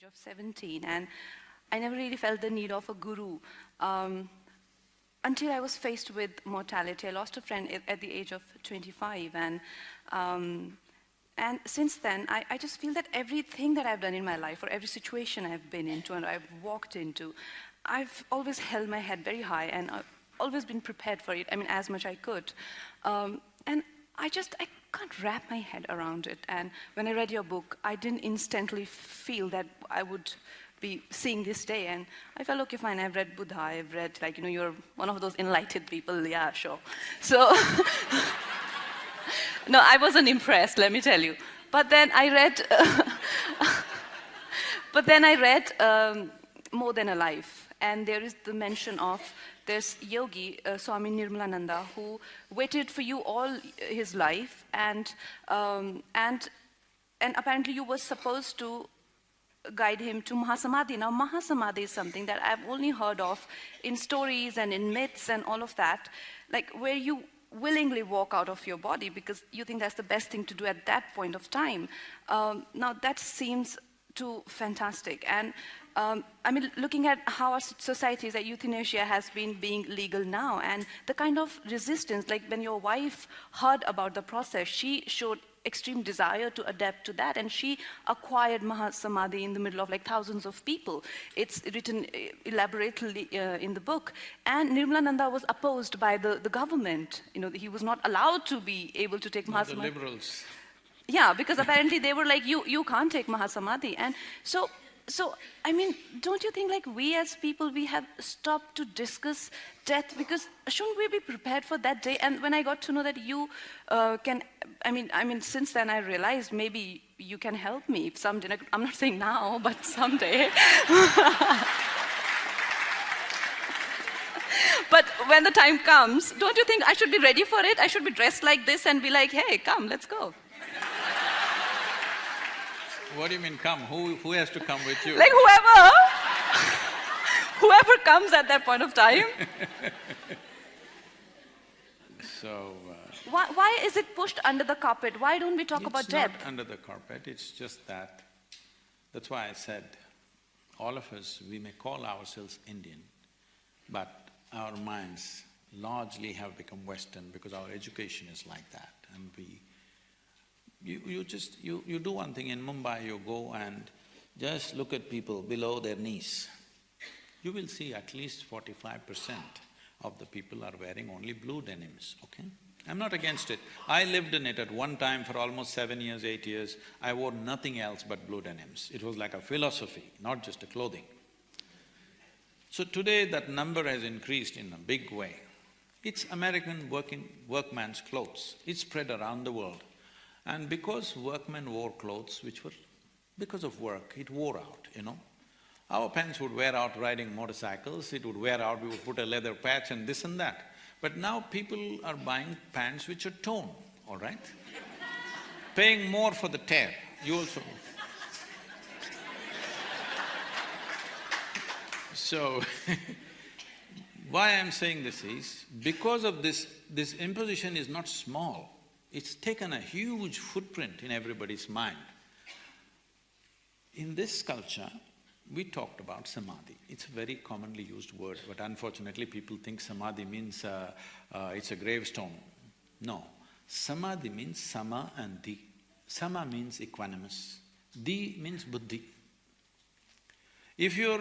age of 17, and I never really felt the need of a guru until I was faced with mortality. I lost a friend at the age of 25, and since then, I just feel that everything that I've done in my life, or every situation I've been into and I've walked into, I've always held my head very high, and I've always been prepared for it, I mean, as much I could. And I can't wrap my head around it. And when I read your book, I didn't instantly feel that I would be seeing this day. And I felt, okay, fine, I've read Buddha, I've read, like, you know, you're one of those enlightened people, yeah, sure. So, no, I wasn't impressed, let me tell you. But then I read, More Than a Life. And there is the mention of this yogi, Swami Nirmalananda, who waited for you all his life, and apparently you were supposed to guide him to Mahasamadhi. Now, Mahasamadhi is something that I've only heard of in stories and in myths and all of that, like where you willingly walk out of your body because you think that's the best thing to do at that point of time. Now, that seems too fantastic. And I mean, looking at how our societies, that euthanasia has been being legal now, and the kind of resistance, like when your wife heard about the process, she showed extreme desire to adapt to that, and she acquired Mahasamadhi in the middle of like thousands of people. It's written elaborately in the book. And Nirmalananda was opposed by the government. You know, he was not allowed to be able to take Mahasamadhi. The liberals. Yeah, because apparently they were like, you can't take Mahasamadhi. And so, I mean, don't you think like we as people, we have stopped to discuss death, because shouldn't we be prepared for that day? And when I got to know that you can, I mean, since then I realized maybe you can help me someday. I'm not saying now, but someday. But when the time comes, don't you think I should be ready for it? I should be dressed like this and be like, hey, come, let's go. What do you mean come? Who has to come with you? Like whoever comes at that point of time. So… Why is it pushed under the carpet? Why don't we talk about death? It's not under the carpet, it's just that… That's why I said, all of us, we may call ourselves Indian, but our minds largely have become Western because our education is like that, and you do one thing. In Mumbai, you go and just look at people below their knees. You will see at least 45% of the people are wearing only blue denims, okay? I'm not against it. I lived in it at one time for almost 7 years, 8 years. I wore nothing else but blue denims. It was like a philosophy, not just a clothing. So today that number has increased in a big way. It's American workman's clothes. It's spread around the world. And because workmen wore clothes which were… because of work, it wore out, you know. Our pants would wear out riding motorcycles, it would wear out, we would put a leather patch and this and that. But now people are buying pants which are torn, all right? Paying more for the tear, you also… So, why I'm saying this is, because of this imposition is not small. It's taken a huge footprint in everybody's mind. In this culture, we talked about samadhi. It's a very commonly used word, but unfortunately people think samadhi means it's a gravestone. No, samadhi means sama and di. Sama means equanimous, di means buddhi. If your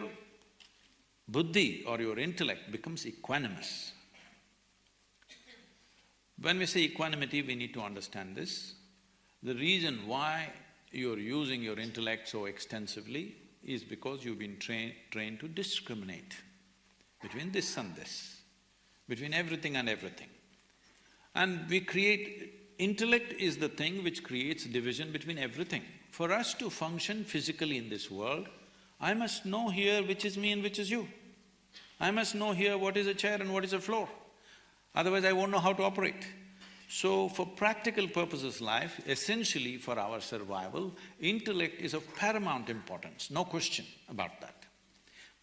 buddhi or your intellect becomes equanimous, when we say equanimity, we need to understand this. The reason why you're using your intellect so extensively is because you've been trained to discriminate between this and this, between everything and everything. And we create… intellect is the thing which creates division between everything. For us to function physically in this world, I must know here which is me and which is you. I must know here what is a chair and what is a floor. Otherwise I won't know how to operate. So for practical purposes life, essentially for our survival, intellect is of paramount importance, no question about that.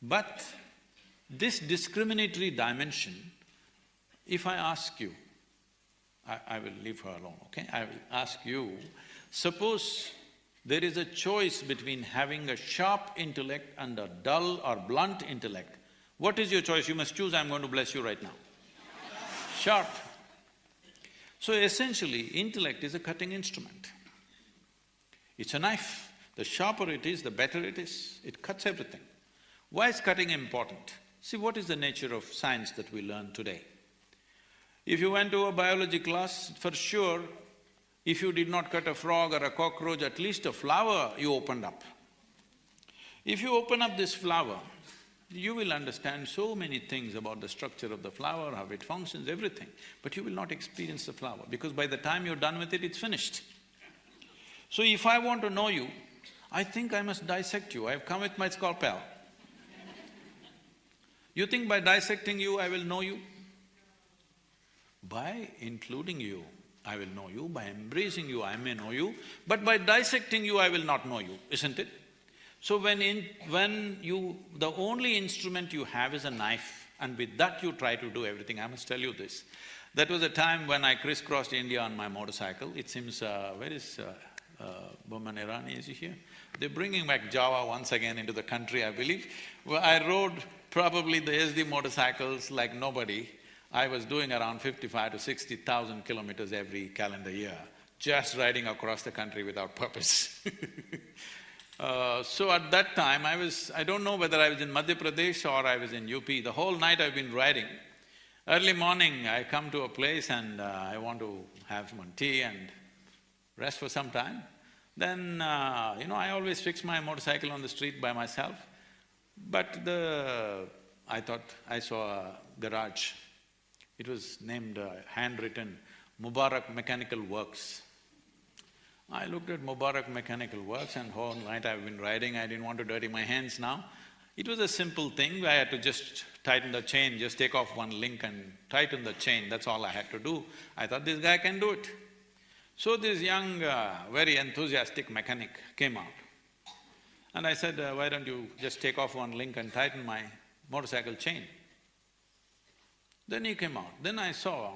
But this discriminatory dimension, if I ask you, I will leave her alone, okay? I will ask you, suppose There is a choice between having a sharp intellect and a dull or blunt intellect. What is your choice? You must choose, I'm going to bless you right now. Sharp. So essentially, intellect is a cutting instrument. It's a knife. The sharper it is, the better it is. It cuts everything. Why is cutting important? See, what is the nature of science that we learn today? If you went to a biology class, for sure, if you did not cut a frog or a cockroach, at least a flower you opened up. If you open up this flower, you will understand so many things about the structure of the flower, how it functions, everything, but you will not experience the flower because by the time you're done with it, it's finished. So if I want to know you, I think I must dissect you. I've come with my scalpel. You think by dissecting you, I will know you? By including you, I will know you. By embracing you, I may know you. But by dissecting you, I will not know you, isn't it? So the only instrument you have is a knife, and with that you try to do everything. I must tell you this. That was a time when I crisscrossed India on my motorcycle. It seems… where is Manikarnika, is he here? They're bringing back Java once again into the country, I believe. Well, I rode probably the SD motorcycles like nobody. I was doing around 55 to 60,000 kilometers every calendar year, just riding across the country without purpose. So at that time, I don't know whether I was in Madhya Pradesh or I was in UP. The whole night I've been riding. Early morning, I come to a place and I want to have some tea and rest for some time. Then, I always fix my motorcycle on the street by myself. But I thought I saw a garage. It was named, handwritten, Mubarak Mechanical Works. I looked at Mubarak Mechanical Works and whole night I've been riding, I didn't want to dirty my hands now. It was a simple thing, I had to just tighten the chain, just take off one link and tighten the chain, that's all I had to do. I thought this guy can do it. So this young, very enthusiastic mechanic came out. And I said, why don't you just take off one link and tighten my motorcycle chain? Then he came out. Then I saw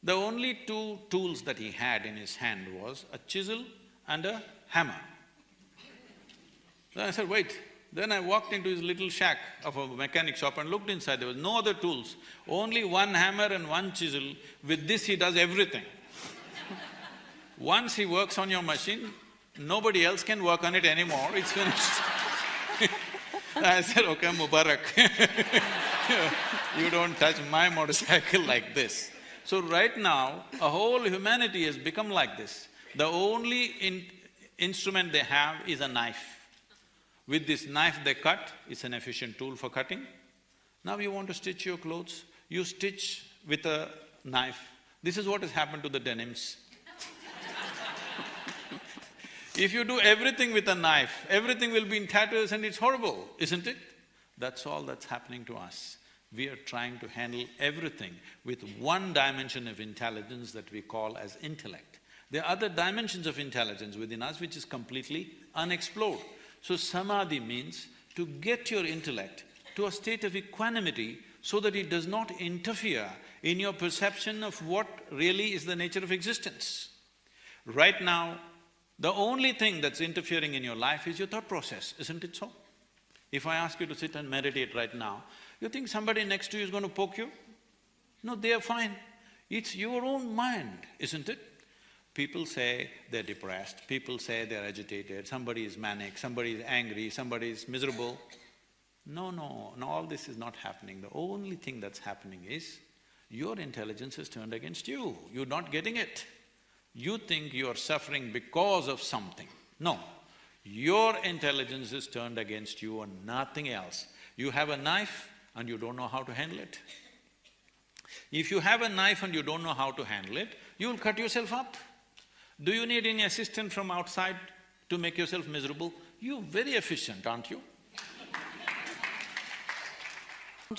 the only two tools that he had in his hand was a chisel and a hammer. Then I said, wait. Then I walked into his little shack of a mechanic shop and looked inside, there was no other tools, only one hammer and one chisel. With this he does everything. Once he works on your machine, nobody else can work on it anymore, it's finished. I said, okay, Mubarak, you don't touch my motorcycle like this. So right now, a whole humanity has become like this. The only instrument they have is a knife. With this knife they cut, it's an efficient tool for cutting. Now you want to stitch your clothes, you stitch with a knife. This is what has happened to the denims. If you do everything with a knife, everything will be in tatters and it's horrible, isn't it? That's all that's happening to us. We are trying to handle everything with one dimension of intelligence that we call as intellect. There are other dimensions of intelligence within us which is completely unexplored. So samadhi means to get your intellect to a state of equanimity so that it does not interfere in your perception of what really is the nature of existence. Right now, the only thing that's interfering in your life is your thought process, isn't it so? If I ask you to sit and meditate right now, you think somebody next to you is going to poke you? No, they are fine. It's your own mind, isn't it? People say they're depressed, people say they're agitated, somebody is manic, somebody is angry, somebody is miserable. No, all this is not happening. The only thing that's happening is your intelligence is turned against you, you're not getting it. You think you're suffering because of something. No, your intelligence is turned against you and nothing else. You have a knife and you don't know how to handle it. If you have a knife and you don't know how to handle it, you'll cut yourself up. Do you need any assistance from outside to make yourself miserable? You're very efficient, aren't you?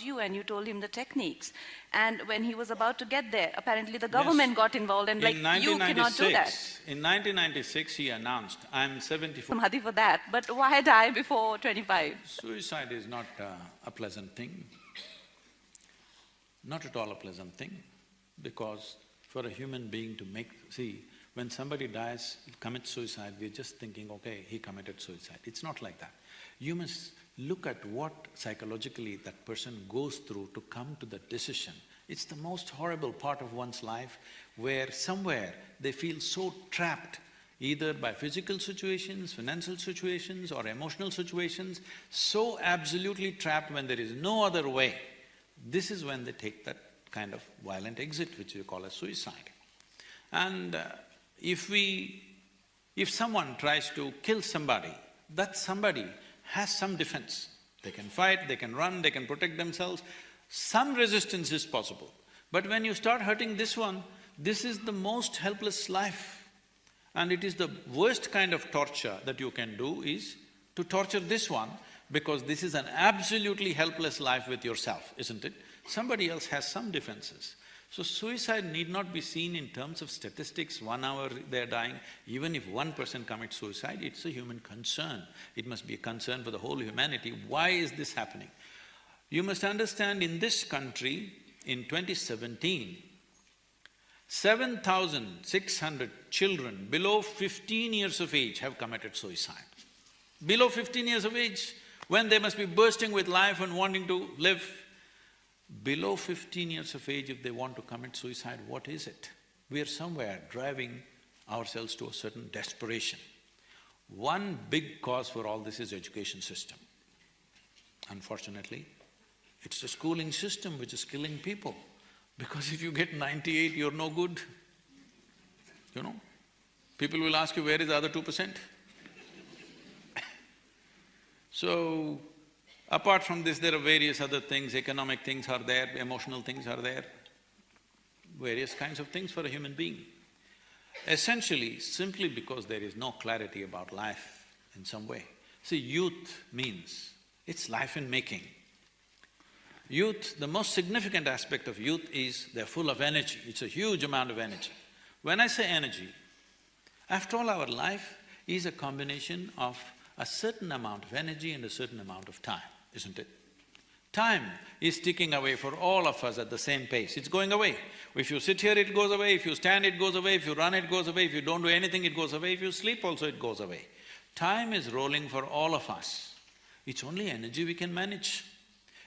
You and you told him the techniques. And when he was about to get there, apparently the government got involved and like, you cannot do that. In 1996, he announced, I'm 74. Samadhi for that, but why die before 25? Suicide is not a pleasant thing. Not at all a pleasant thing, because for a human being to see, When somebody dies, commits suicide, we're just thinking, okay, he committed suicide. It's not like that. You must look at what psychologically that person goes through to come to that decision. It's the most horrible part of one's life where somewhere they feel so trapped, either by physical situations, financial situations or emotional situations, so absolutely trapped when there is no other way. This is when they take that kind of violent exit, which you call as suicide. And if someone tries to kill somebody, that somebody has some defense. They can fight, they can run, they can protect themselves, some resistance is possible. But when you start hurting this one, this is the most helpless life. And it is the worst kind of torture that you can do is to torture this one, because this is an absolutely helpless life with yourself, isn't it? Somebody else has some defenses. So suicide need not be seen in terms of statistics, 1 hour they're dying. Even if one person commits suicide, it's a human concern. It must be a concern for the whole humanity. Why is this happening? You must understand, in this country, in 2017, 7,600 children below 15 years of age have committed suicide. Below 15 years of age, when they must be bursting with life and wanting to live. Below 15 years of age, if they want to commit suicide, what is it? We are somewhere driving ourselves to a certain desperation. One big cause for all this is education system. Unfortunately, it's the schooling system which is killing people. Because if you get 98, you're no good. You know? People will ask you, where is the other 2%? So, apart from this, there are various other things, economic things are there, emotional things are there, various kinds of things for a human being. Essentially, simply because there is no clarity about life in some way. See, youth means, it's life in making. Youth, the most significant aspect of youth is they're full of energy, it's a huge amount of energy. When I say energy, after all, our life is a combination of a certain amount of energy and a certain amount of time, isn't it? Time is ticking away for all of us at the same pace, it's going away. If you sit here, it goes away, if you stand, it goes away, if you run, it goes away, if you don't do anything, it goes away, if you sleep also, it goes away. Time is rolling for all of us. It's only energy we can manage.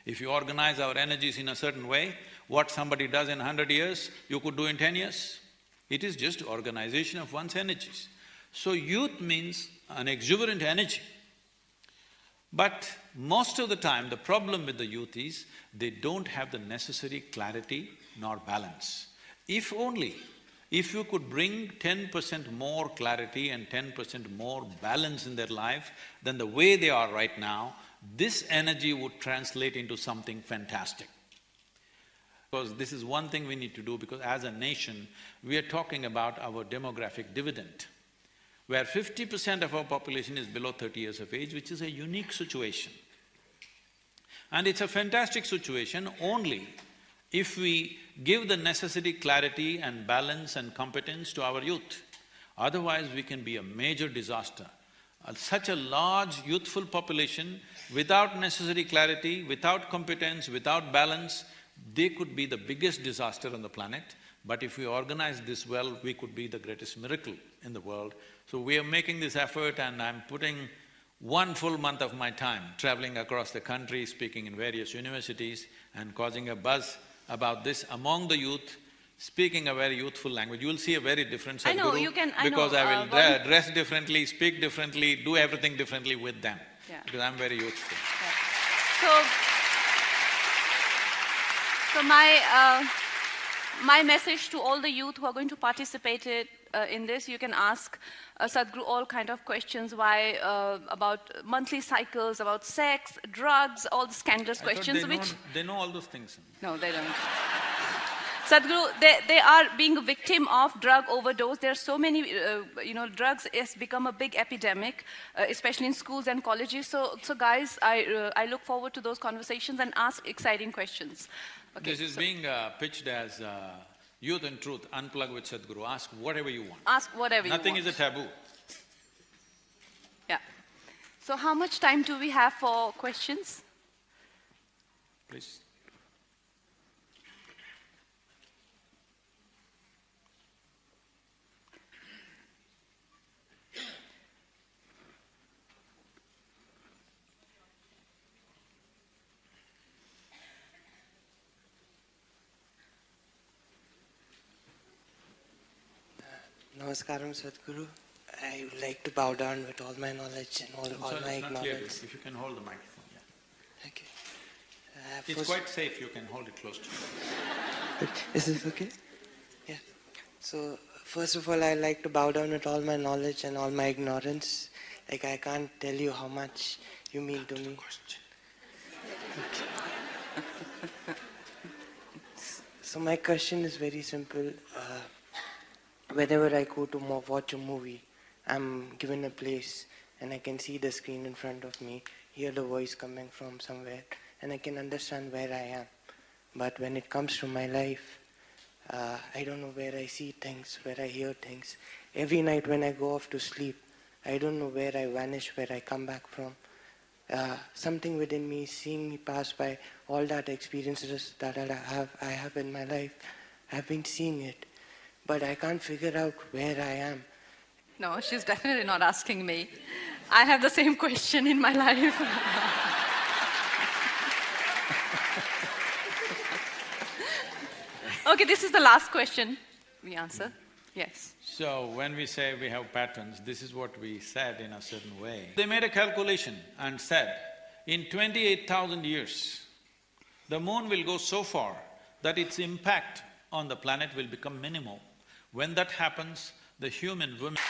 If you organize our energies in a certain way, what somebody does in 100 years, you could do in 10 years. It is just organization of one's energies. So youth means an exuberant energy. But most of the time, the problem with the youth is they don't have the necessary clarity nor balance. If you could bring 10% more clarity and 10% more balance in their life than the way they are right now, this energy would translate into something fantastic. Because this is one thing we need to do, because as a nation, we are talking about our demographic dividend, where 50% of our population is below 30 years of age, which is a unique situation. And it's a fantastic situation only if we give the necessary clarity and balance and competence to our youth. Otherwise, we can be a major disaster. Such a large youthful population, without necessary clarity, without competence, without balance, they could be the biggest disaster on the planet. But if we organize this well, we could be the greatest miracle in the world. So we are making this effort, and I'm putting 1 full month of my time traveling across the country, speaking in various universities and causing a buzz about this among the youth, speaking a very youthful language. You will see a very different Sadhguru. I know, you can… Because I will dress differently, speak differently, do everything differently with them. Yeah. Because I'm very youthful. Yeah. So my message to all the youth who are going to participate in this, you can ask Sadhguru all kind of questions, why, about monthly cycles, about sex, drugs, all the scandalous questions They know all those things. No, they don't. Sadhguru, they are being a victim of drug overdose. There are so many, drugs has become a big epidemic, especially in schools and colleges. So guys, I look forward to those conversations and ask exciting questions. Okay, this is being pitched as Youth and Truth, Unplug with Sadhguru. Ask whatever you want. Ask whatever you want. Nothing is a taboo. Yeah. So how much time do we have for questions? Please. Namaskaram, Sadhguru. I would like to bow down with all my knowledge and all Sorry, my it's not clear. ignorance. If you can hold the microphone, yeah. Okay. It's quite safe, you can hold it close to you. Is this okay? Yeah. So, first of all, I like to bow down with all my knowledge and all my ignorance. Like, I can't tell you how much you mean to me. So my question is very simple. Whenever I go to watch a movie, I'm given a place and I can see the screen in front of me, hear the voice coming from somewhere, and I can understand where I am. But when it comes to my life, I don't know where I see things, where I hear things. Every night when I go off to sleep, I don't know where I vanish, where I come back from. Something within me is seeing me pass by all that experiences that I have in my life. I've been seeing it, but I can't figure out where I am. No, she's definitely not asking me. I have the same question in my life. Okay, this is the last question we answer. Yes. So, when we say we have patterns, this is what we said in a certain way. They made a calculation and said, in 28,000 years, the moon will go so far that its impact on the planet will become minimal. When that happens, the human women